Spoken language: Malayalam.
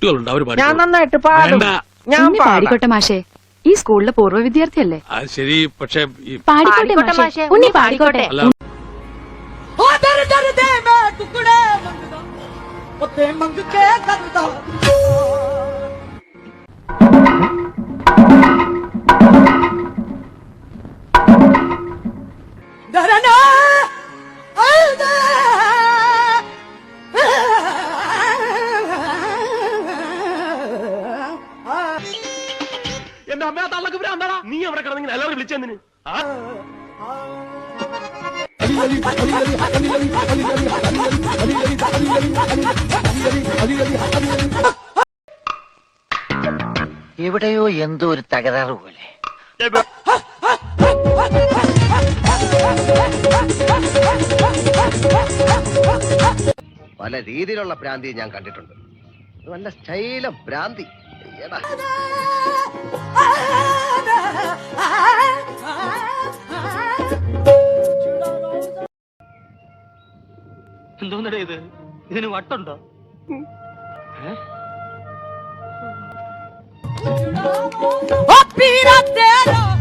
കുട്ടികളുണ്ട്, അവര് ഞാൻ പാടിക്കോളും. നന്നായിട്ട് പാടും. വേണ്ട. ഞാൻ ഉണ്ണി പാടിക്കോട്ടെ മാഷേ, ഈ സ്കൂളിലെ പൂർവ്വ വിദ്യാർത്ഥിയല്ലേ. അത് ശരി, പക്ഷെ ഈ പാടിക്കോട്ടെ മാഷേ, ഉണ്ണി പാടിക്കോട്ടെ. അല്ല എന്റെ അമ്മ തള്ളക്ക് ഭ്രാന്താടാ. നീ അവിടെ കിടന്നെങ്കിൽ എല്ലാവരും വിളിച്ചെന്തിന്? എവിടെയോ എന്തോ ഒരു തകരാറ് പോലെ. പല രീതിയിലുള്ള ഭ്രാന്തി ഞാൻ കണ്ടിട്ടുണ്ട്. നല്ല സ്റ്റൈല ഭ്രാന്തി. എന്തോന്നടേ ഇത്? ഇതിന് വട്ടുണ്ടോ? Oh, pirateiro!